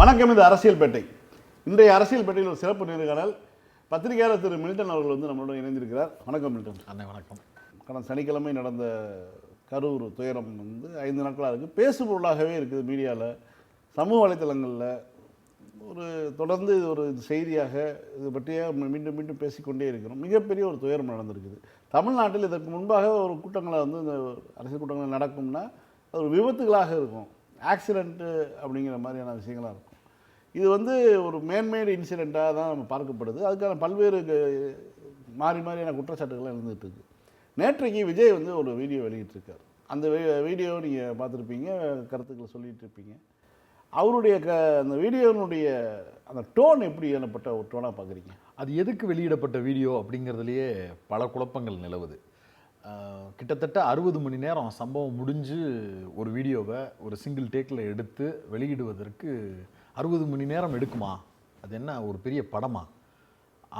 வணக்கம். இது அரசியல் பேட்டை. இன்றைய அரசியல் பேட்டையில் ஒரு சிறப்பு நேர்காணல். பத்திரிகையாளர் திரு மில்டன் அவர்கள் வந்து நம்மளோட இணைந்திருக்கிறார். வணக்கம் மில்டன். அண்ணே வணக்கம். கடந்த சனிக்கிழமை நடந்த கரூர் துயரம் வந்து 5 நாட்களாக இருக்குது, பேசுபொருளாகவே இருக்குது. மீடியாவில், சமூக வலைத்தளங்களில் ஒரு தொடர்ந்து ஒரு செய்தியாக இது பற்றிய மீண்டும் மீண்டும் பேசிக்கொண்டே இருக்கிறோம். மிகப்பெரிய ஒரு துயரம் நடந்திருக்குது தமிழ்நாட்டில். இதற்கு முன்பாக ஒரு கூட்டங்களை வந்து இந்த அரசியல் கூட்டங்கள் நடக்கும்னா அது ஒரு விபத்துகளாக இருக்கும், ஆக்சிடெண்ட்டு அப்படிங்கிற மாதிரியான விஷயங்களாக இருக்கும். இது வந்து ஒரு மேன்மேடு இன்சிடெண்ட்டாக தான் நம்ம பார்க்கப்படுது. அதுக்கான பல்வேறு மாறியான குற்றச்சாட்டுகள்லாம் இருந்துகிட்டு இருக்குது. நேற்றைக்கு விஜய் வந்து ஒரு வீடியோ வெளியிட்டிருக்கார். அந்த வீடியோ நீங்கள் பார்த்துருப்பீங்க, கருத்துக்களை சொல்லிகிட்டு இருப்பீங்க. அவருடைய அந்த வீடியோனுடைய அந்த டோன் எப்படி ஏற்பட்ட ஒரு டோனாக பார்க்குறீங்க? அது எதுக்கு வெளியிடப்பட்ட வீடியோ அப்படிங்கிறதுலையே பல குழப்பங்கள் நிலவுது. கிட்டத்தட்ட 60 மணி நேரம் சம்பவம் முடிஞ்சு ஒரு வீடியோவை ஒரு சிங்கிள் டேக்கில் எடுத்து வெளியிடுவதற்கு 60 மணி நேரம் எடுக்குமா? அது என்ன ஒரு பெரிய படமா?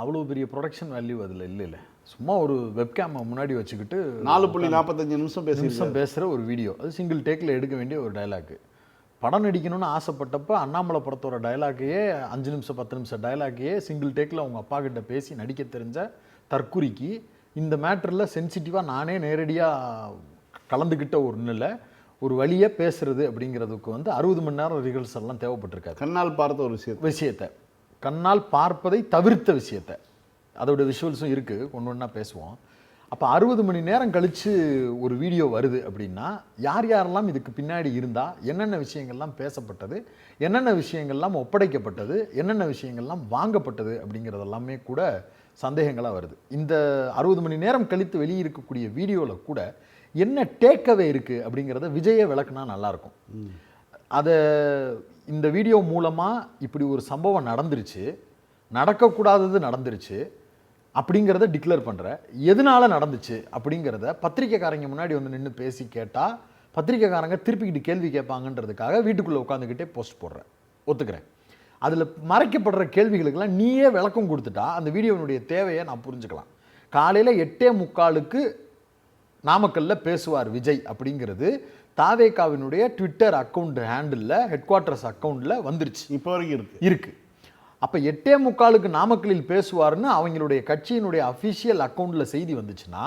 அவ்வளோ பெரிய ப்ரொடக்ஷன் வேல்யூ அதில் இல்லை. சும்மா ஒரு வெப்கேமை முன்னாடி வச்சுக்கிட்டு 4.45 நிமிஷம் பேசுகிற ஒரு வீடியோ. அது சிங்கிள் டேக்கில் எடுக்க வேண்டிய ஒரு டைலாக்கு. படம் நடிக்கணும்னு ஆசைப்பட்டப்போ அண்ணாமலை படத்தோட டைலாக்கையே 5 நிமிஷம் 10 நிமிஷம் டைலாக்கையே சிங்கிள் டேக்கில் அவங்க அப்பா கிட்ட பேசி நடிக்க தெரிஞ்ச தற்குறிக்கு இந்த மேட்டரில் சென்சிட்டிவாக நானே நேரடியாக கலந்துக்கிட்ட ஒரு வழியை பேசுறது அப்படிங்கிறதுக்கு வந்து 60 மணி நேரம் ரிஹர்சல்லாம் தேவைப்பட்டிருக்காது. கண்ணால் பார்த்த ஒரு விஷயத்தை, கண்ணால் பார்ப்பதை தவிர்த்த விஷயத்தை, அதோட விஷுவல்ஸும் இருக்குது, ஒன்று ஒன்றா பேசுவோம். அப்போ 60 மணி நேரம் கழித்து ஒரு வீடியோ வருது அப்படின்னா யார் யாரெல்லாம் இதுக்கு பின்னாடி இருந்தால், என்னென்ன விஷயங்கள்லாம் பேசப்பட்டது, என்னென்ன விஷயங்கள்லாம் ஒப்படைக்கப்பட்டது, என்னென்ன விஷயங்கள்லாம் வாங்கப்பட்டது அப்படிங்கிறதெல்லாமே கூட சந்தேகங்களாக வருது. இந்த 60 மணி நேரம் கழித்து வெளியிருக்கக்கூடிய வீடியோவில் கூட என்ன டேக்அவே இருக்குது அப்படிங்கிறத விஜயை விளக்குனா நல்லாயிருக்கும். அதை இந்த வீடியோ மூலமாக இப்படி ஒரு சம்பவம் நடந்துருச்சு, நடக்கக்கூடாதது நடந்துருச்சு அப்படிங்கிறத டிக்ளேர் பண்ணுற, எதனால் நடந்துச்சு அப்படிங்கிறத பத்திரிக்கைக்காரங்க முன்னாடி வந்து நின்று பேசி கேட்டால் பத்திரிக்கைக்காரங்க திருப்பிக்கிட்டு கேள்வி கேட்பாங்கன்றதுக்காக வீட்டுக்குள்ளே உட்காந்துக்கிட்டே போஸ்ட் போடுறேன், ஒத்துக்கிறேன். அதில் மறைக்கப்படுற கேள்விகளுக்கெல்லாம் நீயே விளக்கம் கொடுத்துட்டா அந்த வீடியோனுடைய தேவையை நான் புரிஞ்சுக்கலாம். காலையில் 8:45 நாமக்கல்லில் பேசுவார் விஜய் அப்படிங்கிறது தாவேகாவினுடைய twitter account handle, headquarters அக்கௌண்ட்டில் வந்துருச்சு, இப்போ வரைக்கும் இருக்கு. அப்போ 8:45 நாமக்கல்லில் பேசுவார்னு அவங்களுடைய கட்சியினுடைய அஃபிஷியல் அக்கௌண்ட்டில் செய்தி வந்துச்சுன்னா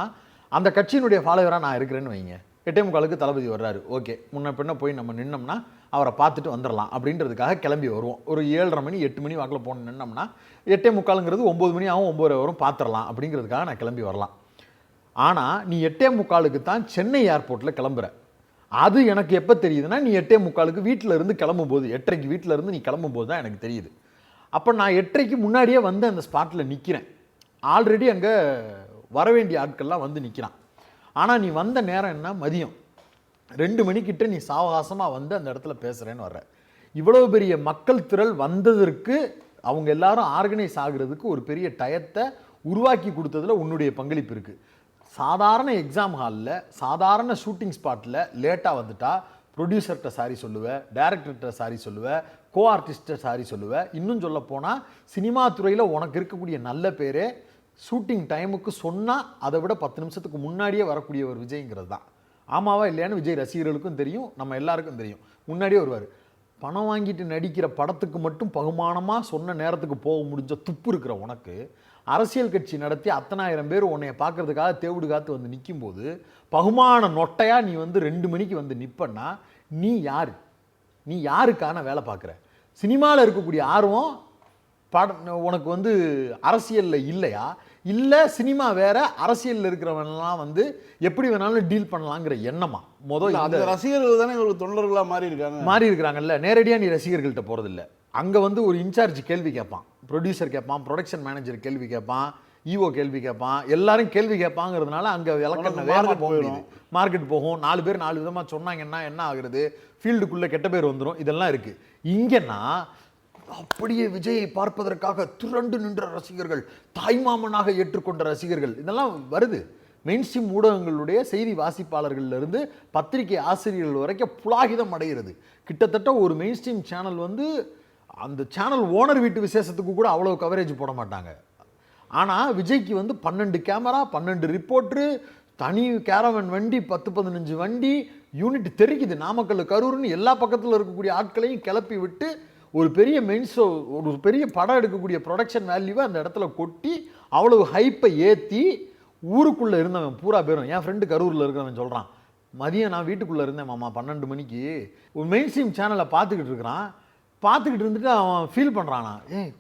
அந்த கட்சியினுடைய ஃபாலோவராக நான் இருக்கிறேன்னு வைங்க. 8:45 தளபதி வர்றாரு, ஓகே, முன்ன பின்ன போய் நம்ம நின்னோம்னா அவரை பார்த்துட்டு வந்துடலாம் அப்படின்றதுக்காக கிளம்பி வருவோம். ஒரு 7:30 மணி 8 மணி வாக்கில் போன நின்னோம்னா 8:45 9 மணி ஆகும், 9 வரும், பார்த்துடலாம் அப்படிங்கிறதுக்காக நான் கிளம்பி வரலாம். ஆனால் நீ 8:45 தான் சென்னை ஏர்போர்ட்டில் கிளம்புற. அது எனக்கு எப்போ தெரியுதுன்னா நீ 8:45 வீட்டில் இருந்து கிளம்பும்போது, 8:30 வீட்டில் இருந்து நீ கிளம்பும்போது தான் எனக்கு தெரியுது. அப்போ நான் 8:30 முன்னாடியே வந்து அந்த ஸ்பாட்டில் நிற்கிறேன். ஆல்ரெடி அங்கே வர வேண்டிய ஆட்கள்லாம் வந்து நிற்கிறான். ஆனால் நீ வந்த நேரம் என்ன, மதியம் 2 மணிக்கிட்ட நீ சாவகாசமாக வந்து அந்த இடத்துல பேசுகிறேன்னு வர்ற. இவ்வளோ பெரிய மக்கள் திரள் வந்ததற்கு அவங்க எல்லாரும் ஆர்கனைஸ் ஆகிறதுக்கு ஒரு பெரிய டயத்தை உருவாக்கி கொடுத்ததில் உன்னுடைய பங்களிப்பு இருக்குது. சாதாரண எக்ஸாம் ஹாலில், சாதாரண ஷூட்டிங் ஸ்பாட்டில் லேட்டாக வந்துட்டா ப்ரொடியூசர்கிட்ட சாரி சொல்லுவேன், டைரக்டர்கிட்ட சாரி சொல்லுவேன், கோ ஆர்டிஸ்ட்டை சாரி சொல்லுவேன். இன்னும் சொல்ல போனால் சினிமா துறையில் உனக்கு இருக்கக்கூடிய நல்ல பேரே ஷூட்டிங் டைமுக்கு சொன்னால் அதை விட 10 நிமிஷத்துக்கு முன்னாடியே வரக்கூடிய ஒரு விஜய்ங்கிறது தான். ஆமாவா இல்லையான்னு விஜய் ரசிகர்களுக்கும் தெரியும், நம்ம எல்லாருக்கும் தெரியும். முன்னாடியே வருவார். பணம் வாங்கிட்டு நடிக்கிற படத்துக்கு மட்டும் பகுமானமாக சொன்ன நேரத்துக்கு போக முடிஞ்ச துப்பு இருக்கிற உனக்கு அரசியல் கட்சி நடத்தி அத்தனை ஆயிரம் பேர் உன்னைய பார்க்கறதுக்காக தேவிடு காத்து வந்து நிற்கும்போது பகுமான நொட்டையாக நீ வந்து 2 மணிக்கு வந்து நிற்பன்னா நீ யார்? நீ யாருக்கான வேலை பார்க்குற? சினிமாவில் இருக்கக்கூடிய ஆர்வம் உனக்கு வந்து அரசியலில் இல்லையா? இல்லை சினிமா வேற, அரசியலில் இருக்கிறவனெல்லாம் வந்து எப்படி வேணாலும் டீல் பண்ணலாங்கிற எண்ணமா? அந்த ரசிகர்கள் தானே ஒரு தொண்டர்களாக மாறி இருக்கிறாங்கல்ல. நேரடியாக நீ ரசிகர்கள்ட்ட போகிறதில்ல. அங்கே வந்து ஒரு இன்சார்ஜ் கேள்வி கேட்பான், ப்ரொடியூசர் கேட்பான், ப்ரொடக்ஷன் மேனேஜர் கேள்வி கேட்பான், ஈஓ கேள்வி கேட்பான், எல்லாரும் கேள்வி கேட்பாங்கிறதுனால அங்கே மார்க்கெட் போகும். 4 பேர் 4 விதமாக சொன்னாங்கன்னா என்ன ஆகுறது? ஃபீல்டுக்குள்ளே கெட்ட பேர் வந்துடும். இதெல்லாம் இருக்குது. இங்கேன்னா அப்படியே விஜயை பார்ப்பதற்காக திரண்டு நின்ற ரசிகர்கள், தாய்மாமனாக ஏற்றுக்கொண்ட ரசிகர்கள், இதெல்லாம் வருது. மெயின் ஸ்ட்ரீம் ஊடகங்களுடைய செய்தி வாசிப்பாளர்களிலிருந்து பத்திரிகை ஆசிரியர்கள் வரைக்கும் புலாகிதம் அடைகிறது. கிட்டத்தட்ட ஒரு மெயின் ஸ்ட்ரீம் சேனல் வந்து அந்த சேனல் ஓனர் வீட்டு விசேஷத்துக்கு கூட அவ்வளோ கவரேஜ் போட மாட்டாங்க. ஆனால் விஜய்க்கு வந்து 12 கேமரா, 12 ரிப்போர்ட்ரு, தனி கேரவன் வண்டி, 10-15 வண்டி, யூனிட் தெரிக்குது. நாமக்கல், கரூர்னு எல்லா பக்கத்தில் இருக்கக்கூடிய ஆட்களையும் கிளப்பி விட்டு ஒரு பெரிய மெயின்ஸோ ஒரு பெரிய படம் எடுக்கக்கூடிய ப்ரொடக்ஷன் வேல்யூவை அந்த இடத்துல கொட்டி அவ்வளவு ஹைப்பை ஏற்றி ஊருக்குள்ளே இருந்தவன் பூரா பேரும். என் ஃப்ரெண்டு கரூரில் இருக்கிறவன் சொல்கிறான், மதியம் நான் வீட்டுக்குள்ளே இருந்தேன் மாமா 12 மணிக்கு, ஒரு மெயின் ஸ்ட்ரீம் சேனலை பார்த்துக்கிட்டு இருக்கிறான். பார்த்துக்கிட்டு இருந்துட்டு அவன் ஃபீல் பண்ணுறானா,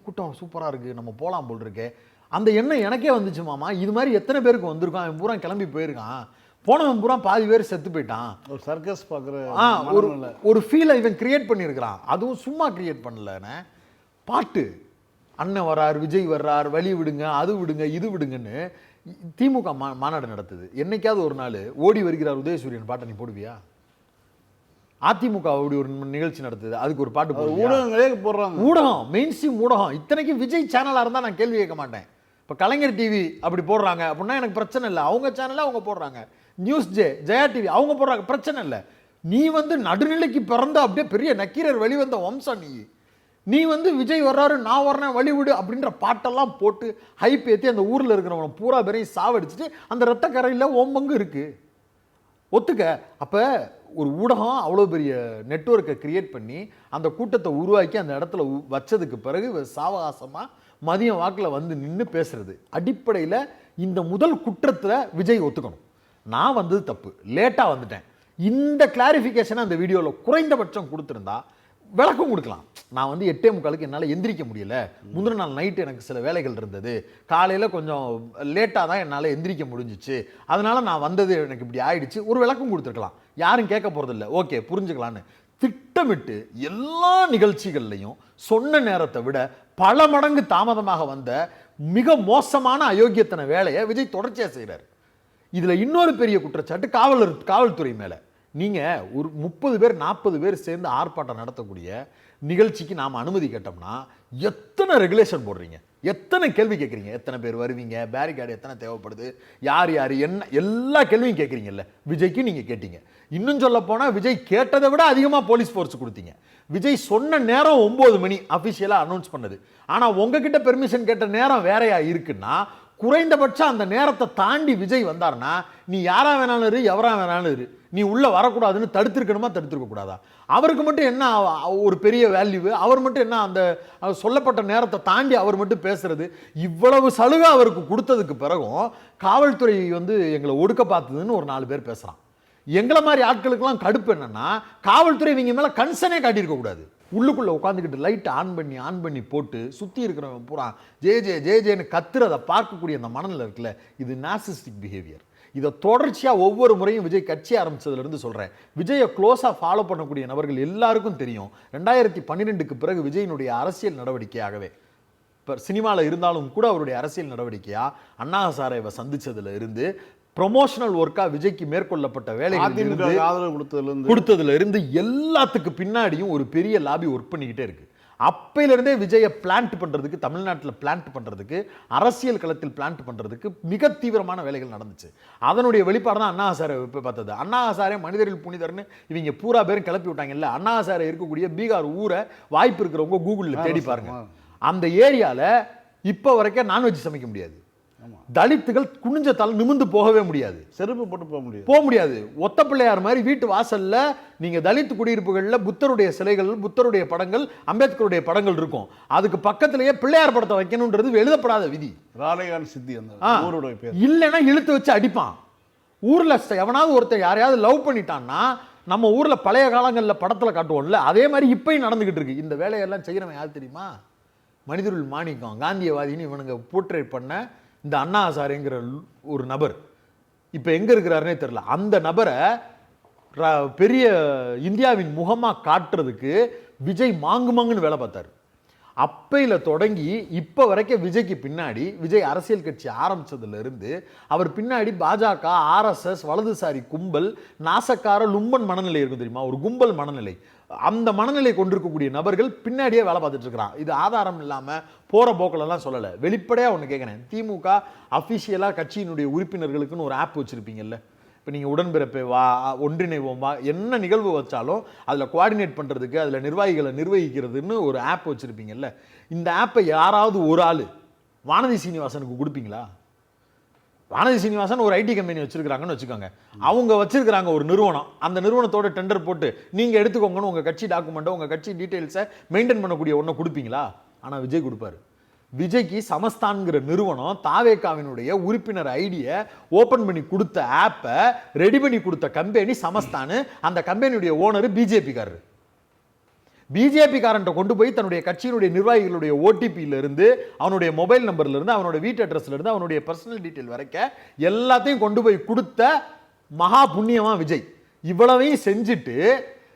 கூட்டம் சூப்பராக இருக்குது, நம்ம போகலாம் போல் இருக்கே. அந்த எண்ணம் எனக்கே வந்துச்சு மாமா. இது மாதிரி எத்தனை பேருக்கு வந்திருக்கான், அவன் பூரா கிளம்பி போயிருக்கான், போனவன் பூரா பாதி பேர் செத்து போயிட்டான். ஒரு சர்க்கஸ் பார்க்குற ஒரு ஃபீலை இவன் கிரியேட் பண்ணியிருக்கிறான். அதுவும் சும்மா கிரியேட் பண்ணலன்னு, பாட்டு அண்ணன் வர்றார், விஜய் வர்றார், வழி விடுங்க, அது விடுங்க, இது விடுங்கன்னு திமுக மாநாடு நடத்துது. என்னைக்காவது ஒரு நாள் ஓடி வருகிறார் உதயசூரியன் பாட்டை நீ போடுவியா? அதிமுக அப்படி ஒரு நிகழ்ச்சி நடத்துது, அதுக்கு ஒரு பாட்டு போடுவியா? ஊடகங்களே போடுறாங்க. ஊடகம், மெயின் ஸ்ட்ரீம் ஊடகம். இத்தனைக்கும் விஜய் சேனலாக இருந்தால் நான் கேள்வி கேட்க மாட்டேன். இப்போ கலைஞர் டிவி அப்படி போடுறாங்க அப்படின்னா எனக்கு பிரச்சனை இல்லை, அவங்க சேனலில் அவங்க போடுறாங்க. நியூஸ் ஜெயா டிவி அவங்க போடுறாங்க, பிரச்சனை இல்லை. நீ வந்து நடுநிலைக்கு பிறந்த அப்படியே பெரிய நக்கீரர் வெளிவந்த வம்சம் நீ வந்து விஜய் வர்றாரு, நான் வர்றேன், வழிவிடு அப்படின்ற பாட்டெல்லாம் போட்டு ஹைப் ஏற்றி அந்த ஊரில் இருக்கிறவங்க பூரா பேரையும் சாவடிச்சுட்டு அந்த ரத்த கரையில் ஓம்பங்கு இருக்கு, ஒத்துக்க. அப்போ ஒரு ஊடகம் அவ்வளோ பெரிய நெட்வொர்க்கை கிரியேட் பண்ணி அந்த கூட்டத்தை உருவாக்கி அந்த இடத்துல வச்சதுக்கு பிறகு சாவகாசமாக மதியம் வாக்கில் வந்து நின்று பேசுறது. அடிப்படையில் இந்த முதல் குற்றத்தில் விஜய் ஒத்துக்கணும், நான் வந்தது தப்பு, லேட்டாக வந்துட்டேன். இந்த கிளாரிஃபிகேஷனை அந்த வீடியோவில் குறைந்தபட்சம் கொடுத்துருந்தா விளக்கம் கொடுக்கலாம். நான் வந்து 8:45 என்னால் எந்திரிக்க முடியல, முந்தின நாள் நைட்டு எனக்கு சில வேலைகள் இருந்தது, காலையில் கொஞ்சம் லேட்டாக தான் என்னால் எந்திரிக்க முடிஞ்சிச்சு, அதனால் நான் வந்தது எனக்கு இப்படி ஆயிடுச்சு, ஒரு விளக்கம் கொடுத்துருக்கலாம். யாரும் கேட்க போகிறதில்ல, ஓகே புரிஞ்சுக்கலான்னு. திட்டமிட்டு எல்லா நிகழ்ச்சிகள்லையும் சொன்ன நேரத்தை விட பல மடங்கு தாமதமாக வந்த மிக மோசமான அயோக்கியத்தன வேலையை விஜய் தொடர்ச்சியாக செய்கிறார். இதில் இன்னொரு பெரிய குற்றச்சாட்டு காவல்துறை மேலே. நீங்கள் ஒரு 30 பேர் 40 பேர் சேர்ந்து ஆர்ப்பாட்டம் நடத்தக்கூடிய நிகழ்ச்சிக்கு நாம் அனுமதி கேட்டோம்னா எத்தனை ரெகுலேஷன் போடுறீங்க, எத்தனை கேள்வி கேட்குறீங்க, எத்தனை பேர் வருவீங்க, பேரிகார்டு எத்தனை தேவைப்படுது, யார் யார் என்ன, எல்லா கேள்வியும் கேட்குறீங்கல்ல. விஜய்க்கு நீங்கள் கேட்டீங்க. இன்னும் சொல்ல போனால் விஜய் கேட்டதை விட அதிகமாக போலீஸ் ஃபோர்ஸ் கொடுத்தீங்க. விஜய் சொன்ன நேரம் 9 மணி அஃபிஷியலாக அனௌன்ஸ் பண்ணது. ஆனால் உங்ககிட்ட பெர்மிஷன் கேட்ட நேரம் வேறையா இருக்குன்னா குறைந்தபட்சம் அந்த நேரத்தை தாண்டி விஜய் வந்தார்னா நீ யாரா வேணாலும் இரு, எவரா வேணாலும் இரு, நீ உள்ள வரக்கூடாதுன்னு தடுத்திருக்கணுமா, தடுத்திருக்க கூடாதா? அவருக்கு மட்டும் என்ன ஒரு பெரிய வேல்யூ, அவர் மட்டும் என்ன அந்த சொல்லப்பட்ட நேரத்தை தாண்டி அவர் மட்டும் பேசுறது? இவ்வளவு சலுகை அவருக்கு கொடுத்ததுக்கு பிறகும் காவல்துறை வந்து எங்களை ஒடுக்க பார்த்ததுன்னு ஒரு 4 பேர் பேசுறான். எங்களை மாதிரி ஆட்களுக்கெல்லாம் கடுப்பு என்னன்னா, காவல்துறை இவங்க மேல கன்சர்னே காட்டியிருக்க கூடாது. உள்ளுக்குள்ள உட்காந்துக்கிட்டு லைட் ஆன் பண்ணி போட்டு சுற்றி இருக்கிறவன் பூரா ஜேன்னு கத்துறதை பார்க்கக்கூடிய அந்த மனநிலை இருக்குல்ல, இது நார்சிஸ்டிக் பிஹேவியர். இதை தொடர்ச்சியாக ஒவ்வொரு முறையும் விஜய் கட்சி ஆரம்பிச்சதுலேருந்து சொல்கிறேன். விஜயை க்ளோஸாக ஃபாலோ பண்ணக்கூடிய நபர்கள் எல்லாருக்கும் தெரியும், 2012க்கு பிறகு விஜயினுடைய அரசியல் நடவடிக்கையாகவே, இப்போ சினிமாவில் இருந்தாலும் கூட அவருடைய அரசியல் நடவடிக்கையாக அண்ணா ஹசாரேவை சந்திச்சதுல இருந்து ப்ரொமோஷனல் ஒர்க்கா விஜய்க்கு மேற்கொள்ளப்பட்ட வேலைகள் கொடுத்ததுல இருந்து எல்லாத்துக்கு பின்னாடியும் ஒரு பெரிய லாபி ஒர்க் பண்ணிக்கிட்டே இருக்கு. அப்பையிலிருந்தே விஜயை பிளான்ட் பண்றதுக்கு, தமிழ்நாட்டில் பிளான்ட் பண்றதுக்கு, அரசியல் களத்தில் பிளான்ட் பண்றதுக்கு மிக தீவிரமான வேலைகள் நடந்துச்சு. அதனுடைய வெளிப்பாடு தான் அண்ணா ஹசாரே பார்த்தது. அண்ணா ஹசாரே மனிதரில் புனிதர்னு இவங்க பூரா பேரும் கிளப்பி விட்டாங்கல்ல. அண்ணா ஹசாரே இருக்கக்கூடிய பீகார் ஊரை வாய்ப்பு இருக்கிறவங்க கூகுளில் தேடி பாருங்க. அந்த ஏரியால இப்ப வரைக்கும் நான்வெஜ் சமைக்க முடியாது. தலித்துகள் குனிஞ்ச தலை நிமிந்து போகவே முடியாது, செருப்பு போட்டு போக முடியாது. ஒத்த பிள்ளையார் மாதிரி வீட்டு வாசல்ல நீங்க தலித் குடியிருப்புகள்ல புத்தருடைய சிலைகள், புத்தருடைய படங்கள், அம்பேத்கருடைய படங்கள் இருக்கும். அதுக்கு பக்கத்திலேயே பிள்ளையார் படத்தை வைக்கணும்ன்றது எழுதப்படாத விதி. ராலேகான் சித்தி இல்லைன்னா இழுத்து வச்சு அடிப்பான். ஊர்ல எவனாவது ஒருத்தர் யாரையாவது லவ் பண்ணிட்டான்னா நம்ம ஊர்ல பழைய காலங்களில் படத்துல காட்டுவோம்ல, அதே மாதிரி இப்பயும் நடந்துகிட்டு இருக்கு. இந்த வேலையெல்லாம் செய்யறவன் யார் தெரியுமா? மனிதருள் மாணிக்கம், காந்தியவாதின்னு இவனுங்க போர்ட்ரேட் பண்ண இந்த அண்ணா ஹசாரேங்கிற ஒரு நபர் இப்போ எங்கே இருக்கிறாருன்னே தெரியல. அந்த நபரை பெரிய இந்தியாவின் முகமாக காட்டுறதுக்கு விஜய் மாங்குன்னு வேலை பார்த்தார். அப்பையில் தொடங்கி இப்போ வரைக்கும் விஜய்க்கு பின்னாடி, விஜய் அரசியல் கட்சி ஆரம்பித்ததுலேருந்து அவர் பின்னாடி பாஜக, ஆர்எஸ்எஸ், வலதுசாரி கும்பல், நாசக்கார லும்பன் மனநிலை இருக்கும் தெரியுமா, ஒரு கும்பல் மனநிலை, அந்த மனநிலை கொண்டிருக்கக்கூடிய நபர்கள் பின்னாடியே வேலை பார்த்துட்டு இருக்கிறான். இது ஆதாரம் இல்லாமல் போகிற போக்கிலலாம் சொல்லலை. வெளிப்படையாக ஒன்று கேட்குறேன், திமுக அஃபிஷியலாக கட்சியினுடைய உறுப்பினர்களுக்குன்னு ஒரு ஆப் வச்சுருப்பீங்கல்ல. இப்போ நீங்கள் உடன்பிறப்பை வா, ஒன்றிணைவோம் வா, என்ன நிகழ்வு வச்சாலும் அதில் கோஆர்டினேட் பண்ணுறதுக்கு, அதில் நிர்வாகிகளை நிர்வகிக்கிறதுன்னு ஒரு ஆப் வச்சுருப்பீங்கல்ல. இந்த ஆப்பை யாராவது ஒரு ஆள் வானதி சீனிவாசனுக்கு கொடுப்பீங்களா? வானதி சீனிவாசன் ஒரு ஐடி கம்பெனி வச்சிருக்காங்கன்னு வச்சுக்கோங்க. அவங்க வச்சிருக்காங்க ஒரு நிறுவனம், அந்த நிறுவனத்தோட டெண்டர் போட்டு நீங்க எடுத்துக்கோங்கன்னு உங்க கட்சி டாக்குமெண்ட்டை உங்க கட்சி டீடைல்ஸை மெயின்டைன் பண்ணக்கூடிய ஒன்றை கொடுப்பீங்களா? ஆனா விஜய் கொடுப்பாரு. விஜய்க்கு சமஸ்தான்ங்கிற நிறுவனம் தாவேகாவினுடைய உறுப்பினர் ஐடியை ஓபன் பண்ணி கொடுத்த ஆப்பை ரெடி பண்ணி கொடுத்த கம்பெனி சமஸ்தான். அந்த கம்பெனியுடைய ஓனர் பிஜேபிக்காரர். பிஜேபி காரன்ட்ட கொண்டு போய் தன்னுடைய கட்சியினுடைய நிர்வாகிகளுடைய ஓடிபியில இருந்து அவனுடைய மொபைல் நம்பர்ல இருந்து அவனுடைய வீட்டு அட்ரஸ்ல இருந்து அவனுடைய பர்சனல் டீடைல் வரைக்கும் எல்லாத்தையும் கொண்டு போய் கொடுத்த மகா புண்ணியமா விஜய். இவ்வளவையும் செஞ்சுட்டு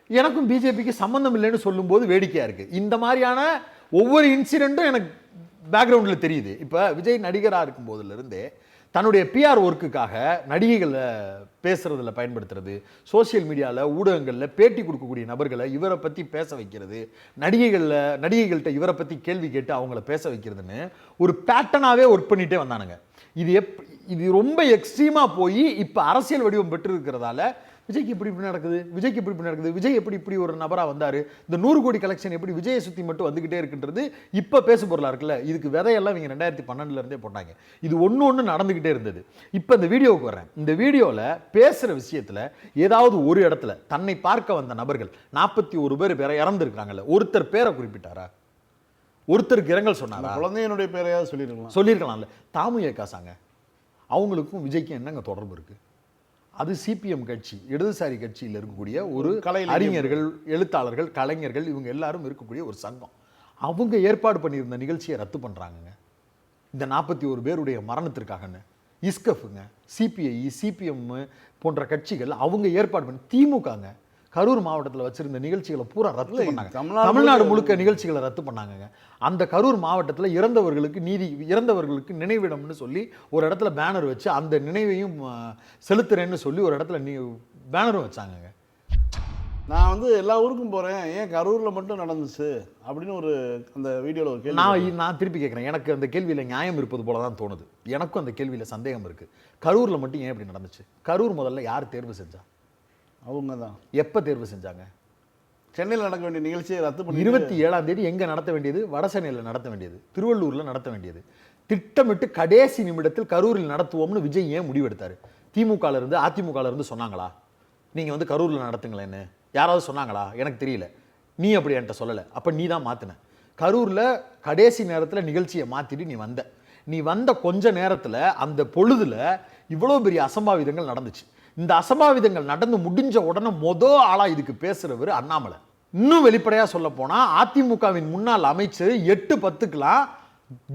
எனக்கும் பிஜேபிக்கு சம்பந்தம் இல்லைன்னு சொல்லும்போது வேடிக்கையா இருக்கு. இந்த மாதிரியான ஒவ்வொரு இன்சிடென்ட்டும் எனக்கு பேக்ரவுண்ட்ல தெரியுது. இப்ப விஜய் நடிகரா இருக்கும் போதுல இருந்தே தன்னுடைய பிஆர் ஒர்க்குக்காக நடிகைகளை பேசுறதுல பயன்படுத்துறது, சோசியல் மீடியாவில் ஊடகங்களில் பேட்டி கொடுக்கக்கூடிய நபர்களை இவரை பற்றி பேச வைக்கிறது, நடிகைகள்கிட்ட இவரை பற்றி கேள்வி கேட்டு அவங்கள பேச வைக்கிறதுன்னு ஒரு பேட்டர்னாகவே ஒர்க் பண்ணிகிட்டே வந்தானுங்க. இது ரொம்ப எக்ஸ்ட்ரீமாக போய் இப்போ அரசியல் வடிவம் பெற்று இருக்கிறதால விஜய்க்கு இப்படி நடக்குது, விஜய்க்கு இப்படி நடக்குது, விஜய் இப்படி ஒரு நபராக வந்தார், இந்த 100 கோடி கலெக்ஷன் எப்படி விஜயை சுற்றி மட்டும் வந்துக்கிட்டே இருக்குன்றது இப்போ பேசு பொருளாக இருக்குல்ல. இதுக்கு விதையெல்லாம் இவங்க 2012 போட்டாங்க. இது ஒன்று நடந்துக்கிட்டே இருந்தது. இப்போ இந்த வீடியோவுக்கு வரேன். இந்த வீடியோவில் பேசுகிற விஷயத்தில் ஏதாவது ஒரு இடத்துல தன்னை பார்க்க வந்த நபர்கள் 41 பேர் இறந்துருக்காங்கல்ல, ஒருத்தர் பேரை குறிப்பிட்டாரா? ஒருத்தருக்கு இரங்கல் சொன்னாரா? குழந்தையினுடைய பேரையாவது சொல்லியிருக்கலாம்ல. தாமுய காசாங்க அவங்களுக்கும் விஜய்க்கும் என்னங்க தொடர்பு இருக்குது? அது சிபிஎம் கட்சி, இடதுசாரி கட்சியில் இருக்கக்கூடிய ஒரு அறிஞர்கள், எழுத்தாளர்கள், கலைஞர்கள், இவங்க எல்லாரும் இருக்கக்கூடிய ஒரு சங்கம். அவங்க ஏற்பாடு பண்ணியிருந்த நிகழ்ச்சியை ரத்து பண்ணுறாங்கங்க இந்த 41 பேருடைய மரணத்திற்காகன்னு. இஸ்கஃபுங்க, சிபிஐ, சிபிஎம் போன்ற கட்சிகள் அவங்க ஏற்பாடு பண்ணி, திமுகங்க கரூர் மாவட்டத்தில் வச்சிருந்த நிகழ்ச்சிகளை பூரா ரத்து பண்ணாங்க. தமிழ்நாடு முழுக்க நிகழ்ச்சிகளை ரத்து பண்ணாங்க. அந்த கரூர் மாவட்டத்தில் இறந்தவர்களுக்கு நினைவிடம்னு சொல்லி ஒரு இடத்துல பேனர் வச்சு அந்த நினைவையும் செலுத்துறேன்னு சொல்லி ஒரு இடத்துல பேனரும் வச்சாங்க. நான் வந்து எல்லா ஊருக்கும் போகிறேன், ஏன் கரூரில் மட்டும் நடந்துச்சு அப்படின்னு ஒரு அந்த வீடியோவில் ஒரு கேள்வி நான் திருப்பி கேட்குறேன். எனக்கு அந்த கேள்வியில் நியாயம் இருப்பது போல தான் தோணுது. எனக்கும் அந்த கேள்வியில் சந்தேகம் இருக்குது. கரூரில் மட்டும் ஏன் இப்படி நடந்துச்சு? கரூர் முதல்ல யார் தேர்வு செஞ்சா? அவங்க தான். எப்போ தேர்வு செஞ்சாங்க? சென்னையில் நடக்க வேண்டிய நிகழ்ச்சியை ரத்து பண்ணி 27ஆம் தேதி எங்கே நடத்த வேண்டியது? வட சென்னையில் நடத்த வேண்டியது, திருவள்ளூரில் நடத்த வேண்டியது. திட்டமிட்டு கடைசி நிமிடத்தில் கரூரில் நடத்துவோம்னு விஜய் ஏன் முடிவெடுத்தார்? திமுகலேருந்து அதிமுகலேருந்து சொன்னாங்களா நீங்கள் வந்து கரூரில் நடத்துங்களேன்னு? யாராவது சொன்னாங்களா? எனக்கு தெரியல. நீ அப்படி என்கிட்ட சொல்லலை. அப்போ நீ தான் மாற்றின. கரூரில் கடைசி நேரத்தில் நிகழ்ச்சியை மாற்றிட்டு நீ வந்த கொஞ்ச நேரத்தில் அந்த பொழுதில் இவ்வளோ பெரிய அசம்பாவிதங்கள் நடந்துச்சு. இந்த அசம்பாவிதங்கள் நடந்து முடிஞ்ச உடனே ஆளா இதுக்கு பேசுறவர் அண்ணாமலை. இன்னும் வெளிப்படையா சொல்ல போனா அதிமுகவின் முன்னாள் அமைச்சர் 8:10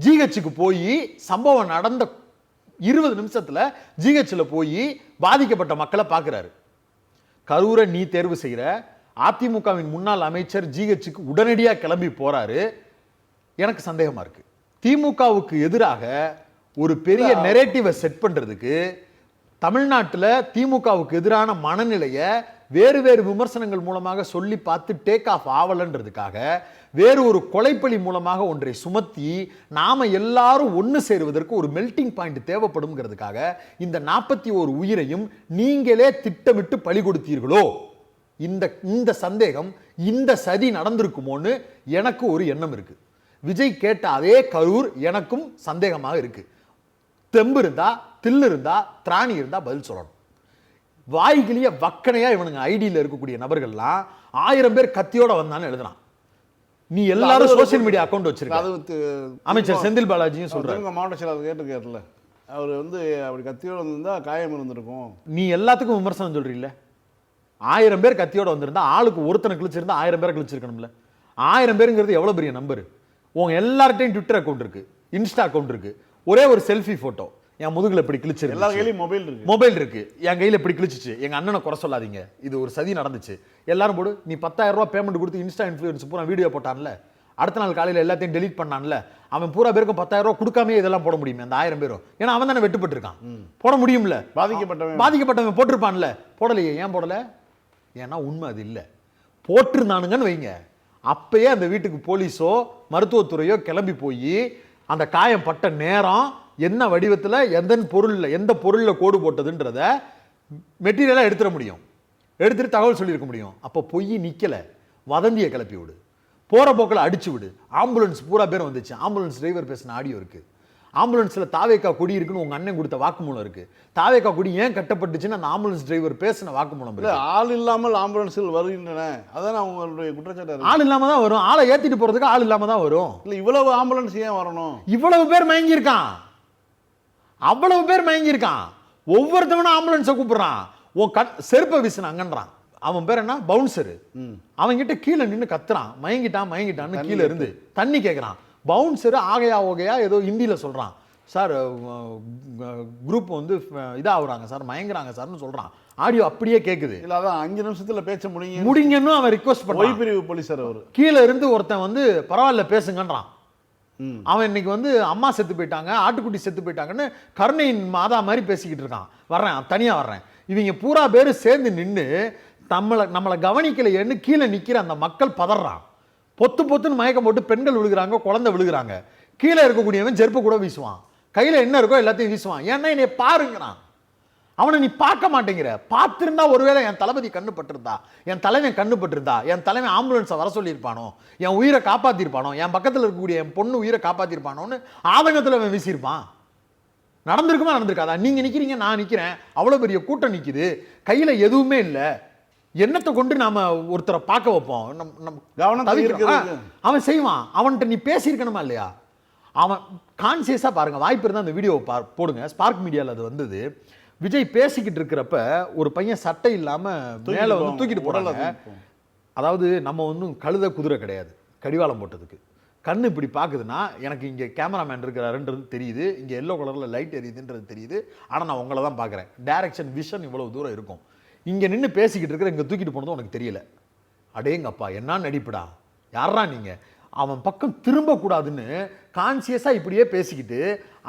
ஜிஹெச்சுக்கு போய் சம்பவம் நடந்த 20 நிமிஷத்துல ஜிஹெச்ல போய் பாதிக்கப்பட்ட மக்களை பார்க்கிறாரு. கரூரை நீ தேர்வு செய்யற, அதிமுகவின் முன்னாள் அமைச்சர் ஜிஹெச்சுக்கு உடனடியா கிளம்பி போறாரு. எனக்கு சந்தேகமா இருக்கு. திமுகவுக்கு எதிராக ஒரு பெரிய நெரேட்டிவை செட் பண்றதுக்கு தமிழ்நாட்டில் திமுகவுக்கு எதிரான மனநிலையை வேறு விமர்சனங்கள் மூலமாக சொல்லி பார்த்து டேக் ஆஃப் ஆவலன்றதுக்காக வேறு ஒரு கொலைப்பழி மூலமாக ஒன்றை சுமத்தி நாம எல்லாரும் ஒன்று சேருவதற்கு ஒரு மெல்டிங் பாயிண்ட் தேவைப்படும்ங்கிறதுக்காக இந்த 41 உயிரையும் நீங்களே திட்டமிட்டு பலி கொடுத்தீர்களோ? இந்த சந்தேகம், இந்த சதி நடந்திருக்குமோன்னு எனக்கு ஒரு எண்ணம் இருக்கு. விஜய் கேட்ட அதே கரூர் எனக்கும் சந்தேகமாக இருக்கு. தெம்பு இருந்தா, தில்லு இருந்தா, திராணி இருந்தா பதில் சொல்லணும். வாய்கிலிய வக்கனையா இவனுங்க ஐடியில் இருக்கக்கூடிய நபர்கள்லாம் 1000 பேர் கத்தியோட வந்தான்னு எழுதுறான். நீ எல்லாரும் சோசியல் மீடியா அக்கௌண்ட் வச்சிருக்க. அமைச்சர் செந்தில் பாலாஜியும் சொல்றாங்க, மாவட்ட செயலாளர் கேட்டல அவர் வந்து அப்படி கத்தியோட வந்திருந்தா காயம் இருந்திருக்கும். நீ எல்லாத்துக்கும் விமர்சனம் சொல்றீல்ல. 1000 பேர் கத்தியோட வந்திருந்தா ஆளுக்கு ஒருத்தனை கிழிச்சிருந்தா 1000 பேரை கிழிச்சிருக்கணும்ல. 1000 பேருங்கிறது எவ்வளவு பெரிய நம்பர்? உங்க எல்லார்ட்டையும் ட்விட்டர் அக்கௌண்ட் இருக்கு, இன்ஸ்டா அக்கௌண்ட் இருக்கு. ஒரே ஒரு செல்ஃபி போட்டோ என் முதுகுல இப்படி கிழிச்சு, எல்லார் கையிலயும் மொபைல் இருக்கு, என் கையில இப்படி கிழிச்சிச்சு, எங்க அண்ணனை குறை சொல்லாதீங்க, இது ஒரு சதி நடந்துச்சு, எல்லாரும் போடு. நீ 10,000 ரூபாய் பேமெண்ட் கொடுத்து இன்ஸ்டா இன்ஃப்ளூயன்ஸ் பூரா வீடியோ போட்டான்ல, அடுத்த நாள் காலையில் எல்லாத்தையும் டெலீட் பண்ணான்ல, அவன் பூரா பேருக்கும் 10,000 ரூபாய் கொடுக்காமே இதெல்லாம் போட முடியுமே அந்த 1000 பேரும்? ஏன்னா அவன் தானே வெட்டுப்பட்டு இருக்கான், போட முடியும்ல. பாதிக்கப்பட்டவன் போட்டிருப்பான்ல, போடலையே. ஏன் போடல? ஏன்னா உண்மை அது இல்லை. போட்டிருந்தானுங்கன்னு வைங்க, அப்பயே அந்த வீட்டுக்கு போலீஸோ மருத்துவத்துறையோ கிளம்பி போய் அந்த காயம் பட்ட நேரம் என்ன வடிவத்தில் எந்த பொருளில் கோடு போட்டதுன்றத மெட்டீரியலாக எடுத்துட முடியும், எடுத்துட்டு தகவல் சொல்லியிருக்க முடியும். அப்போ பொய் நிற்கலை, வதந்தியை கிளப்பி விடு, போகிற போக்கில் அடிச்சு விடு. ஆம்புலன்ஸ் பூரா பேர் வந்துச்சு, ஆம்புலன்ஸ் டிரைவர் பேசின ஆடியோ இருக்குது. ஆம்புலன்ஸ்ல தாவேக்கா கொடி இருக்குன்னு உங்க அண்ணன் கொடுத்த வாக்குமூலம் இருக்கு. தாவேக்கா கொடி ஏன் கட்டப்பட்டுச்சுன்னு அந்த ஆம்புலன்ஸ் டிரைவர் பேசின வாக்குமூலம் இல்ல இருக்கு. ஆள் இல்லாமல் ஆம்புலன்ஸ்கள் வருகின்றன, அதான் அவங்களுடைய குற்றச்சாட்டு இருக்கு. ஆள் இல்லாம தான் வரும். ஆளை ஏத்திட்டு போறதுக்கு ஆள் இல்லாம தான் வரும். இல்ல இவ்வளவு ஆம்புலன்ஸ் ஏன் வரணும்? இவ்வளவு பேர் மயங்கி இருக்கான், அவ்வளவு பேர் மயங்கி இருக்கான். ஒவ்வொருத்தவனும் ஆம்புலன்ஸை கூப்பிடுறான். உன் செருப்பை வீசினாங்கன்றான். அவன் பேர் என்ன, பவுன்சரு. அவன் கிட்ட கீழே நின்று கத்துறான், மயங்கிட்டான்னு கீழே இருந்து தண்ணி கேட்கறான். பவுன்சரு ஆகையா ஓகையா ஏதோ ஹிந்தியில சொல்றான். சார் குரூப் வந்து இதாகிறாங்க சார், மயங்குறாங்க சார்னு சொல்றான். ஆடியோ அப்படியே கேட்குது. இல்ல அதான் 5 நிமிஷத்துல பேச்ச முடிங்கன்னு அவன் ரிக்வஸ்ட் பண்ணான். ஒய் பிரிவு போலீஸார் அவர் கீழே இருந்து ஒருத்தன் வந்து பரவாயில்ல பேசுங்கன்றான். அவன் இன்னைக்கு வந்து அம்மா செத்து போயிட்டாங்க, ஆட்டுக்குட்டி செத்து போயிட்டாங்கன்னு கருணையின் மாதா மாதிரி பேசிக்கிட்டு இருக்கான். வர்றேன், தனியா வர்றேன். இவங்க பூரா பேர் சேர்ந்து நின்று நம்மளை கவனிக்கலையேன்னு கீழே நிக்கிற அந்த மக்கள் பதறான். பொத்துன்னு மயக்கம் போட்டு பெண்கள் விழுகிறாங்க, குழந்தை விழுகிறாங்க. கீழே இருக்கக்கூடியவன் செருப்பு கூட வீசுவான், கையில என்ன இருக்கோ எல்லாத்தையும் வீசுவான். ஏன்னா என்னை பாருங்கிறான். அவனை நீ பார்க்க மாட்டேங்கிற. பார்த்திருந்தா ஒருவேளை என் தளபதி கண்ணு பட்டிருந்தா, என் தலைவன் கண்ணு பட்டிருந்தா, என் தலைவன் ஆம்புலன்ஸை வர சொல்லியிருப்பானோ, என் உயிரை காப்பாத்திருப்பானோ, என் பக்கத்தில் இருக்கக்கூடிய என் பொண்ணு உயிரை காப்பாத்திருப்பானோன்னு ஆதங்கத்தில் அவன் வீசியிருப்பான். நடந்திருக்குமா நடந்திருக்காதா? நீங்க நிக்கிறீங்க, நான் நிக்கிறேன், அவ்வளவு பெரிய கூட்டம் நிக்குது, கையில எதுவுமே இல்லை. என்னத்தை கொண்டு நாம ஒருத்தரை பார்க்க வைப்போம்? அவன் செய்வான். அவன்கிட்ட நீ பேசியிருக்கணுமா இல்லையா? அவன் கான்சியஸா பாருங்க, வாய்ப்பு இருந்தால் அந்த வீடியோ போடுங்க. ஸ்பார்க் மீடியாவில் அது வந்தது. விஜய் பேசிக்கிட்டு இருக்கிறப்ப ஒரு பையன் சட்டை இல்லாம மேல வந்து தூக்கிட்டு போறாங்க. அதாவது நம்ம ஒன்றும் கழுத குதிரை கிடையாது கடிவாளம் போட்டதுக்கு. கண்ணு இப்படி பாக்குதுன்னா எனக்கு இங்க கேமராமேன் இருக்கிறாருன்றது தெரியுது, இங்க எல்லோ கலர்ல லைட் எரியுதுன்றது தெரியுது. ஆனா நான் உங்களை தான் பாக்குறேன். டைரக்ஷன் விஷன் இவ்வளவு தூரம் இருக்கும். இங்க நின்று பேசிக்கிட்டு இருக்கிற இங்க தூக்கிட்டு போனதும் உனக்கு தெரியல. அடேங்கப்பா என்ன நடிப்புடா, யாரா நீங்க? அவன் பக்கம் திரும்ப கூடாதுன்னு கான்சியஸா இப்படியே பேசிக்கிட்டு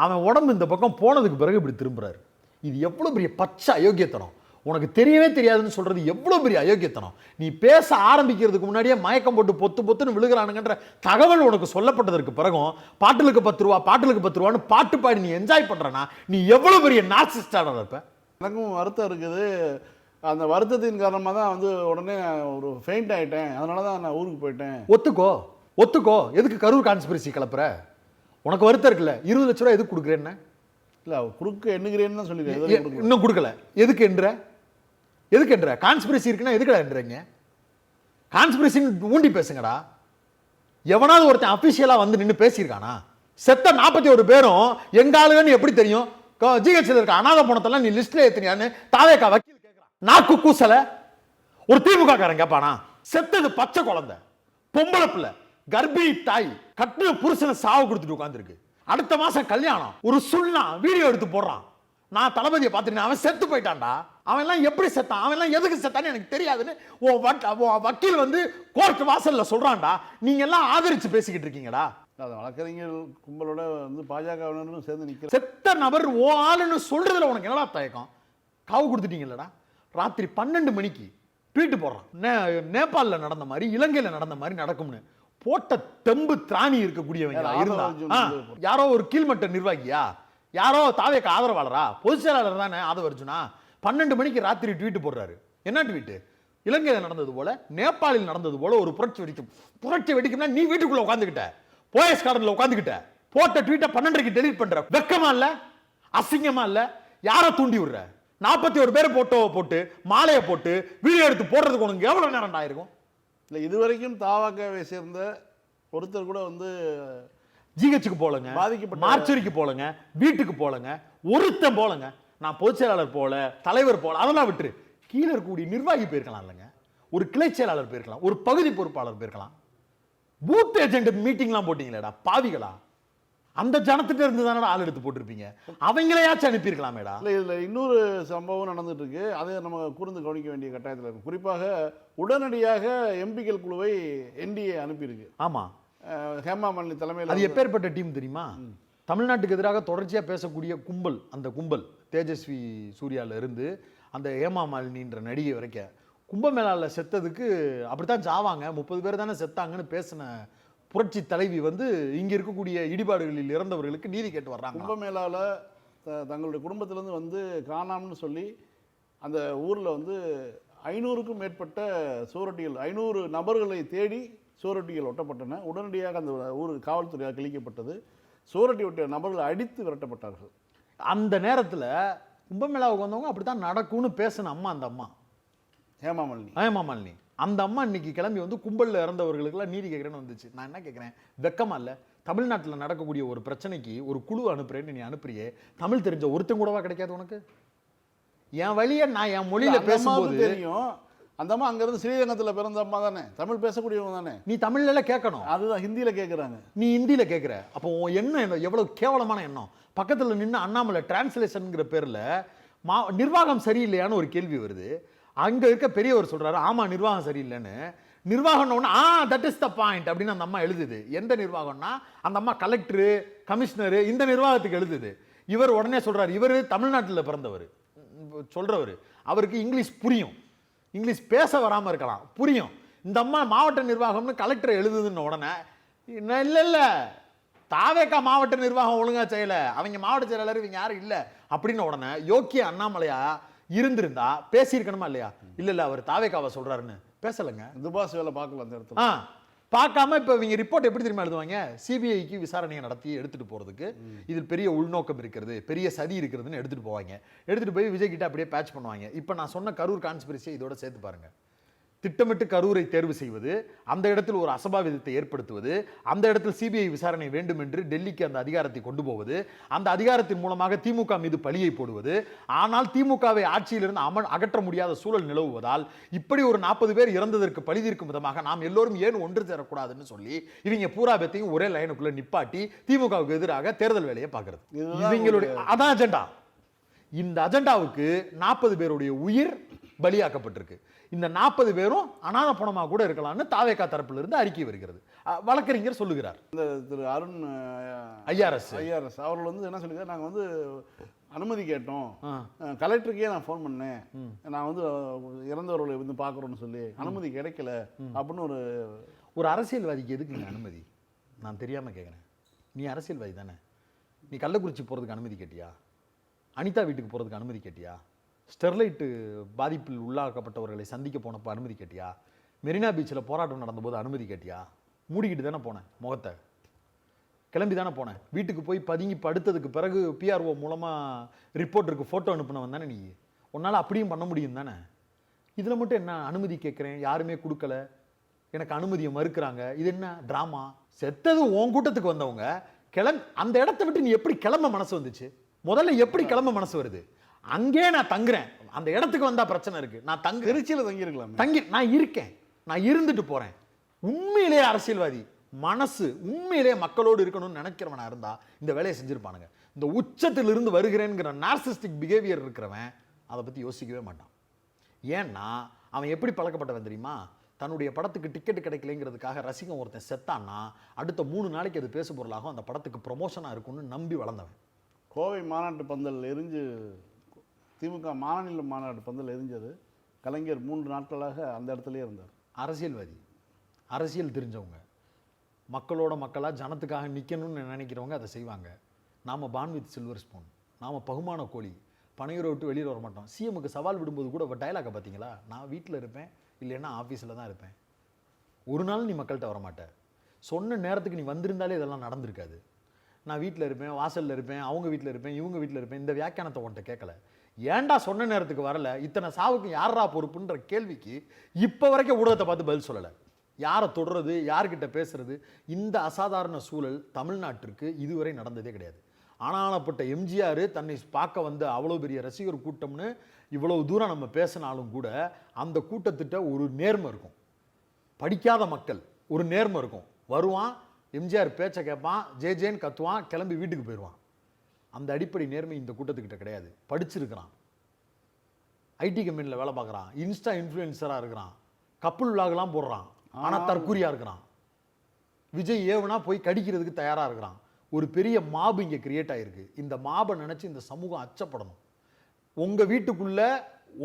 அவன் உடம்பு இந்த பக்கம் போனதுக்கு பிறகு இப்படி திரும்புறாரு. இது எவ்வளவு பெரிய பச்சை அயோக்கியத்தனம். உனக்கு தெரியவே தெரியாதுன்னு சொல்றது எவ்வளவு பெரிய அயோக்கியத்தனம். நீ பேச ஆரம்பிக்கிறதுக்கு முன்னாடியே மயக்கம் போட்டு பொத்துன்னு விழுகிறானுங்கன்ற தகவல் உனக்கு சொல்லப்பட்டதற்கு பிறகும் பாட்டுலுக்கு 10 ரூபா பாட்டுலுக்கு 10 ரூபான்னு பாட்டு பாடி நீ என்ஜாய் பண்றனா நீ எவ்வளவு பெரிய நார்சிஸ்டான இருப்ப. எனக்கும் வருத்தம் இருக்குது. அந்த வருத்தத்தின் காரணமாக தான் வந்து உடனே ஒரு ஃபெயிண்ட் ஆகிட்டேன், அதனால தான் நான் ஊருக்கு போயிட்டேன். ஒத்துக்கோ. எதுக்கு கரூர் கான்ஸ்பிரசி கிளப்புற? உனக்கு வருத்தம் இருக்குல்ல, 20 லட்ச ரூபா எதுக்கு கொடுக்குறேன்னு? இல்லை குறுக்க எண்ணுகிறேன்னு தான் சொல்லிடுறேன். இன்னும் கொடுக்கல. எதுக்கு என்ற கான்ஸ்பிரசி இருக்குன்னா எதுக்குடா என்றீங்க? கான்ஸ்பிரசின்னு ஊண்டி பேசுங்கடா. எவனாவது ஒருத்தன் அபிஷியலா வந்து நின்று பேசியிருக்கானா? செத்த 41 பேரும் எங்க ஆளுங்கன்னு எப்படி தெரியும்? ஜிஹெச்ல இருக்க அனாதை பணத்தெல்லாம் நீ லிஸ்ட்ல ஏத்துனியான்னு தாவேக்கா வக்கீல் கேட்கிறான். நாக்கு கூசல ஒரு திமுக காரன் கேட்பானா? செத்தது பச்சை குழந்தை, பொம்பளை பிள்ளை, கர்ப்பிணி தாய், கட்டின புருஷனை சாவு கொடுத்துட்டு உட்கார்ந்துருக்கு. அடுத்த மாசம் கல்யாணம். ஒரு சுண்ணா வீடியோ எடுத்து போடுறான். நான் தளபதியை பார்த்துட்டு அவன் செத்து போயிட்டான்டா. அவன் எல்லாம் எப்படி செத்தான், அவன் எல்லாம் எதுக்கு செத்தான்னு எனக்கு தெரியாதுன்னு வக்கீல் வந்து கோர்ட் வாசல்ல சொல்றான்டா. நீங்க எல்லாம் ஆதரிச்சு பேசிக்கிட்டு இருக்கீங்கடா. வழக்கறிஞர் கும்பலோட வந்து பாஜகவினரும் சேர்ந்து நிக்கிற செத்த நபர் ஓ ஆளுன்னு சொல்றதுல உனக்கு என்னடா தயக்கம்? காவு கொடுத்துட்டீங்களடா. ராத்திரி 12 மணிக்கு ட்வீட் போடுறான். நேபாளில நடந்த மாதிரி இலங்கையில நடந்த மாதிரி நடக்கும்னு போட்ட தெம்பு திராணி இருக்கக்கூடியவங்க இருந்தா யாரோ ஒரு கீழ்மட்ட நிர்வாகியா, யாரோ தாவேக்கு ஆதரவாளரா, பொதுச் செயலாளர் தானே ஆதவர்ஜுனா 12 மணிக்கு ராத்திரி ட்வீட் போடுறாரு. என்ன ட்வீட்? இலங்கையில் நடந்தது போல நேபாளில் நடந்தது போல ஒரு புரட்சி வெடிக்கும்னா நீ வீட்டுக்குள்ள உட்காந்துக்கிட்ட, போயஸ் கார்டன்ல உட்காந்துக்கிட்ட, போட்ட ட்வீட்டை 12க்கு டெலீட் பண்ற. வெக்கமா இல்ல? அசிங்கமா இல்ல? யாரை தூண்டி விடுற? 41 பேர் போட்டோவை போட்டு மாலையை போட்டு வீடியோ எடுத்து போடுறதுக்கு உனக்கு எவ்வளவு நேரம் ஆயிருக்கும்? இல்லை இதுவரைக்கும் தாவாக்காவை சேர்ந்த ஒருத்தர் கூட வந்து ஜிஹெச்சுக்கு போலங்க, பாதிக்கப்பட்ட மார்ச்சரிக்கு போலங்க, வீட்டுக்கு போலங்க, ஒருத்தன் போலங்க. நான் பொதுச் செயலாளர் போல, தலைவர் போல, அதெல்லாம் விட்டுரு. கீழே இருக்கக்கூடிய நிர்வாகி போயிருக்கலாம் இல்லைங்க, ஒரு கிளை செயலாளர் போயிருக்கலாம், ஒரு பகுதி பொறுப்பாளர் போயிருக்கலாம். பூத் ஏஜென்ட் மீட்டிங்லாம் போட்டீங்களேடா பாவிகளா. அந்த ஜனத்திட்ட இருந்து தானே ஆள் எடுத்து போட்டிருப்பீங்க. அவங்களையாச்சும் அனுப்பியிருக்கலாமேடா. இல்லை இதில் இன்னொரு சம்பவம் நடந்துட்டு இருக்கு, அதை நம்ம கூர்ந்து கவனிக்க வேண்டிய கட்டாயத்தில் இருக்கும். குறிப்பாக உடனடியாக எம்பிக்கள் குழுவை என்டிஏ அனுப்பியிருக்கு. ஆமா, ஹேமா மாலினி தலைமையில். அது எப்பேற்பட்ட டீம் தெரியுமா? தமிழ்நாட்டுக்கு எதிராக தொடர்ச்சியாக பேசக்கூடிய கும்பல். அந்த கும்பல் தேஜஸ்வி சூர்யால இருந்து அந்த ஹேமா மாலினின்ற நடிகை வரைக்கும் கும்பமேளாவில் செத்ததுக்கு அப்படித்தான் சாவாங்க, 30 பேர் தானே செத்தாங்கன்னு பேசின புரட்சி தலைவி வந்து இங்க இருக்கக்கூடிய இடிபாடுகளில் இறந்தவர்களுக்கு நீதி கேட்டு வர்றாங்க. கும்பமேளாவில் தங்களுடைய குடும்பத்திலேருந்து வந்து காணாம்னு சொல்லி அந்த ஊரில் வந்து 500க்கும் மேற்பட்ட சுவரொட்டிகள், 500 நபர்களை தேடி சுவரொட்டிகள் ஒட்டப்பட்டன. உடனடியாக அந்த ஊர் காவல்துறையால் கிழிக்கப்பட்டது. சுவரட்டி ஒட்டிய நபர்கள் அடித்து விரட்டப்பட்டார்கள். அந்த நேரத்தில் கும்பமேளாவுக்கு வந்தவங்க அப்படி தான் நடக்கும்னு பேசின அம்மா அந்த அம்மா ஹேமாமாலினி அந்த அம்மா இன்னைக்கு கிளம்பி வந்து கும்பலில் இறந்தவர்களுக்கெல்லாம் நீதி கேட்குறேன்னு வந்துச்சு. நான் என்ன கேட்குறேன், வெக்கமா இல்லை? தமிழ்நாட்டில் நடக்கக்கூடிய ஒரு பிரச்சனைக்கு ஒரு குழு அனுப்புறேன்னு நீ அனுப்புறியே, தமிழ் தெரிஞ்ச ஒருத்தன் கூடவா கிடைக்காது உனக்கு? என் வழியை நான் என் மொழியில பேசும்போது தெரியும். அந்த அம்மா அங்கேருந்து ஸ்ரீரங்கத்தில் பிறந்த அம்மா தானே, தமிழ் பேசக்கூடியவங்க தானே. நீ தமிழ்ல கேட்கணும், அதுதான் ஹிந்தியில் கேட்குறாங்க, நீ ஹிந்தியில கேட்குற. அப்போ உன் எண்ணம் எவ்வளவு கேவலமான எண்ணம். பக்கத்தில் நின்று அண்ணாமலை டிரான்ஸ்லேஷனுங்கிற பேரில் நிர்வாகம் சரியில்லையான்னு ஒரு கேள்வி வருது. அங்கே இருக்க பெரியவர் சொல்றாரு ஆமாம் நிர்வாகம் சரியில்லைன்னு. நிர்வாகம்னு தட் இஸ் த பாயிண்ட் அப்படின்னு அந்த அம்மா எழுதுது. எந்த நிர்வாகம்னா அந்த அம்மா கலெக்டரு கமிஷனரு இந்த நிர்வாகத்துக்கு எழுதுது. இவர் உடனே சொல்றாரு இவர் தமிழ்நாட்டில் பிறந்தவர் சொல்றவர், அவருக்கு இங்கிலீஷ் புரியும், இங்கிலீஷ் பேச வராமல் இருக்கலாம் புரியும். இந்த அம்மா மாவட்ட நிர்வாகம்னு கலெக்டர் எழுதுதுன்னு உடனே இல்லை தாவேக்கா மாவட்ட நிர்வாகம் ஒழுங்கா செய்யல, அவங்க மாவட்ட செயலாளர் இவங்க யாரும் இல்லை அப்படின்னு உடனே யோக்கிய அண்ணாமலையா இருந்திருந்தா பேசியிருக்கணுமா இல்லையா? இல்ல அவர் தாவேக்காவை சொல்றாருன்னு பேசலைங்க. துபாஸ் வேலை பார்க்கல அந்த இடத்துல. பார்க்காம இப்போ இவங்க ரிப்போர்ட் எப்படி தெரியுமா எழுதுவாங்க, சிபிஐக்கு விசாரணையை நடத்தி எடுத்துட்டு போறதுக்கு இதில் பெரிய உள்நோக்கம் இருக்கிறது, பெரிய சதி இருக்கிறதுன்னு எடுத்துட்டு போவாங்க. எடுத்துட்டு போய் விஜய் கிட்ட அப்படியே பேட்ச் பண்ணுவாங்க. இப்போ நான் சொன்ன கரூர் கான்ஸ்பிரசியை இதோட சேர்த்து பாருங்க. திட்டமிட்டு கரூரை தேர்வு செய்வது, அந்த இடத்தில் ஒரு அசம்பாவிதத்தை ஏற்படுத்துவது, அந்த இடத்தில் சிபிஐ விசாரணை வேண்டும் என்று டெல்லிக்கு அந்த அதிகாரத்தை கொண்டு போவது, அந்த அதிகாரத்தின் மூலமாக திமுக மீது பழியை போடுவது, ஆனால் திமுகவை ஆட்சியிலிருந்து அகற்ற முடியாத சூழல் நிலவுவதால் இப்படி ஒரு 40 பேர் இறந்ததற்கு பழி தீர்க்கும் விதமாக நாம் எல்லோரும் ஏன் ஒன்று சேரக்கூடாதுன்னு சொல்லி இவங்க பூரா பேத்தையும் ஒரே லைனுக்குள்ள நிப்பாட்டி திமுகவுக்கு எதிராக தேர்தல் வேலையை பார்க்கறது. இவங்களுடைய அதான் அஜெண்டா. இந்த அஜெண்டாவுக்கு 40 பேருடைய உயிர் பலியாக்கப்பட்டிருக்கு. இந்த 40 பேரும் அனாதை பணமாக கூட இருக்கலாம்னு தாவேக்கா தரப்பில் இருந்து அறிக்கை வருகிறது. வழக்கறிஞர் சொல்லுகிறார். இந்த திரு அருண் ஐஆர்எஸ் அவர்கள் வந்து என்ன சொல்லியிருக்காரு, நாங்கள் வந்து அனுமதி கேட்டோம், கலெக்டருக்கே நான் ஃபோன் பண்ணேன், நான் வந்து இறந்தவர்களை வந்து பார்க்குறோன்னு சொல்லி அனுமதி கிடைக்கல அப்படின்னு ஒரு அரசியல்வாதிக்கு எதுக்குங்க அனுமதி? நான் தெரியாமல் கேட்குறேன். நீ அரசியல்வாதி தானே, நீ கள்ளக்குறிச்சி போகிறதுக்கு அனுமதி கேட்டியா? அனிதா வீட்டுக்கு போகிறதுக்கு அனுமதி கேட்டியா? ஸ்டெர்லைட்டு பாதிப்பில் உள்ளாக்கப்பட்டவர்களை சந்திக்க போனப்போ அனுமதி கேட்டியா? மெரினா பீச்சில் போராட்டம் நடந்தபோது அனுமதி கேட்டியா? மூடிக்கிட்டு தானே போனேன், முகத்தை கிளம்பி தானே போனேன். வீட்டுக்கு போய் பதுங்கி படுத்ததுக்கு பிறகு பிஆர்ஓ மூலமாக ரிப்போர்ட்டருக்கு ஃபோட்டோ அனுப்பினவன் தானே நீ. உன்னால் அப்படியும் பண்ண முடியும் தானே. இதில் மட்டும் என்ன அனுமதி கேட்குறேன், யாருமே கொடுக்கல, எனக்கு அனுமதியை மறுக்கிறாங்க, இது என்ன ட்ராமா? செத்தது உன் கூட்டத்துக்கு வந்தவங்க அந்த இடத்த விட்டு நீ எப்படி கிளம்ப மனசு வந்துச்சு? முதல்ல எப்படி கிளம்ப மனசு வருது? அங்கே நான் தங்குறேன், அந்த இடத்துக்கு வந்தா பிரச்சனை இருக்கு, நான் திருச்சியில் தங்கியிருக்கலாம், நான் இருக்கேன், நான் இருந்துட்டு போறேன். உண்மையிலேயே அரசியல்வாதி மனசு உண்மையிலேயே மக்களோடு இருக்கணும்னு நினைக்கிறவனா இருந்தா இந்த வேலையை செஞ்சிருப்பானுங்க. இந்த உச்சத்திலிருந்து வருகிறேங்கிற நார்சிஸ்டிக் பிஹேவியர் இருக்கிறவன் அதை பத்தி யோசிக்கவே மாட்டான். ஏன்னா அவன் எப்படி பழக்கப்பட்டவன் தெரியுமா? தன்னுடைய படத்துக்கு டிக்கெட் கிடைக்கலைங்கிறதுக்காக ரசிகன் ஒருத்தன் செத்தான்னா அடுத்த 3 நாளைக்கு அது பேசு பொருளாகும், அந்த படத்துக்கு ப்ரொமோஷனாக இருக்கும்னு நம்பி வளர்ந்தவன். கோவை மாநாட்டு பந்தல் எரிஞ்சு திமுக மாநில மாநாட்டு பந்தல் எரிஞ்சது, கலைஞர் 3 நாட்களாக அந்த இடத்துலயே இருந்தார். அரசியல்வாதி, அரசியல் தெரிஞ்சவங்க, மக்களோட மக்களாக ஜனத்துக்காக நிற்கணும்னு நினைக்கிறவங்க அதை செய்வாங்க. நாம் பான் வித் சில்வர் ஸ்பூன், நாம் பகுமான கோழி, பனையூரை விட்டு வெளியில் வர மாட்டோம். சிஎம்முக்கு சவால் விடும்போது கூட டைலாக்கை பார்த்தீங்களா, நான் வீட்டில் இருப்பேன் இல்லைன்னா ஆஃபீஸில் தான் இருப்பேன், ஒரு நாள் நீ மக்கள்கிட்ட வரமாட்டேன், சொன்ன நேரத்துக்கு நீ வந்திருந்தாலே இதெல்லாம் நடந்திருக்காது, நான் வீட்டில் இருப்பேன், வாசலில் இருப்பேன், அவங்க வீட்டில் இருப்பேன், இவங்க வீட்டில் இருப்பேன், இந்த வியாக்கியானத்தை உன்ட்ட கேட்கல, ஏன்டா சொன்ன நேரத்துக்கு வரல, இத்தனை சாவுக்கு யாரா பொறுப்புன்ற கேள்விக்கு இப்போ வரைக்கும் ஊடகத்தை பார்த்து பதில் சொல்லலை. யாரை தொடர்றது, யார்கிட்ட பேசுறது, இந்த அசாதாரண சூழல் தமிழ்நாட்டிற்கு இதுவரை நடந்ததே கிடையாது. ஆனானப்பட்ட எம்ஜிஆர் தன்னை பார்க்க வந்த அவ்வளோ பெரிய ரசிகர் கூட்டம்னு இவ்வளவு தூரம் நம்ம பேசினாலும் கூட அந்த கூட்டத்திட்ட ஒரு நேர்மை இருக்கும். படிக்காத மக்கள் ஒரு நேர்மை இருக்கும். வருவான், எம்ஜிஆர் பேச்சை கேட்பான், ஜேன்னு கத்துவான், கிளம்பி வீட்டுக்கு போயிடுவான். அந்த அடிப்படை நேர்மை இந்த கூட்டத்துக்கிட்ட கிடையாது. படிச்சிருக்கிறான், ஐடி கம்பெனியில் வேலை பார்க்குறான், இன்ஸ்டா இன்ஃப்ளூயன்சராக இருக்கிறான், கப்புள் விலாகெல்லாம் போடுறான், ஆனால் தற்கூரியாக இருக்கிறான். விஜய் ஏவுனா போய் கடிக்கிறதுக்கு தயாராக இருக்கிறான். ஒரு பெரிய மாபு இங்கே கிரியேட் ஆகிருக்கு. இந்த மாபை நினச்சி இந்த சமூகம் அச்சப்படணும். உங்கள் வீட்டுக்குள்ளே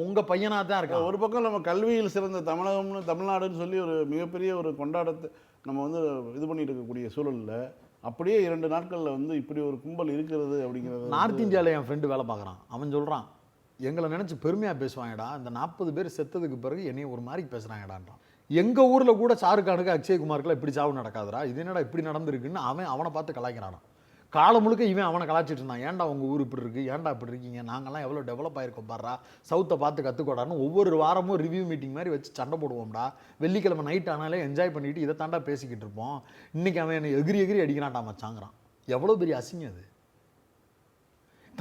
உங்கள் பையனாக தான் இருக்கான். ஒரு பக்கம் நம்ம கல்வியில் சிறந்த தமிழகம்னு தமிழ்நாடுன்னு சொல்லி ஒரு மிகப்பெரிய ஒரு கொண்டாடத்தை நம்ம வந்து இது பண்ணிட்டு இருக்கக்கூடிய சூழலில் அப்படியே 2 நாட்களில் வந்து இப்படி ஒரு கும்பல் இருக்கிறது அப்படிங்கிறது. நார்த் இந்தியாவில் என் ஃப்ரெண்டு வேலை பார்க்குறான். அவன் சொல்கிறான், எங்களை நினச்சி பெருமையாக பேசுவாங்கடா, இந்த 40 பேர் செத்ததுக்கு பிறகு என்னையும் ஒரு மாதிரி பேசுகிறாங்கடான்றான். எங்கள் ஊரில் கூட ஷாருக்கானுக்கு அக்ஷய்குமாருக்குலாம் இப்படி சாவு நடக்காதுடா, இது என்னடா இப்படி நடந்திருக்குன்னு அவனை பார்த்து கலாய்க்கிறானா. காலம் முழுக்க இவன் அவனை கலாச்சிட்டு இருந்தான். ஏன்டா உங்கள் ஊர் இப்படி இருக்குது, ஏன்டா இப்படி இருக்கீங்க, நாங்கள்லாம் எவ்வளோ டெவலப் ஆகிருக்கோம் பாடுறா, சவுத்தை பார்த்து கற்றுக்கோடான்னு ஒவ்வொரு வாரமும் ரிவ்யூ மீட்டிங் மாதிரி வச்சு சண்டை போடுவோம்டா. வெள்ளிக்கிழமை நைட் ஆனாலே என்ஜாய் பண்ணிட்டு இதை தாண்டா பேசிக்கிட்டு இருப்போம். இன்றைக்கி அவன் என்னை எகிரி எகிரி அடிக்கிறான்டா மச்சாங்கிறான். எவ்வளோ பெரிய அசிங்கம் அது.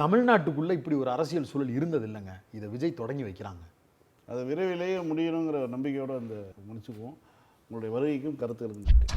தமிழ்நாட்டுக்குள்ளே இப்படி ஒரு அரசியல் சூழல் இருந்தது இல்லைங்க. இதை விஜய் தொடங்கி வைக்கிறாங்க. அது விரைவிலேயே முடியணுங்கிற நம்பிக்கையோடு அந்த முடிச்சுக்குவோம். உங்களுடைய வருகைக்கும் கருத்துக்களுக்கும் நன்றி.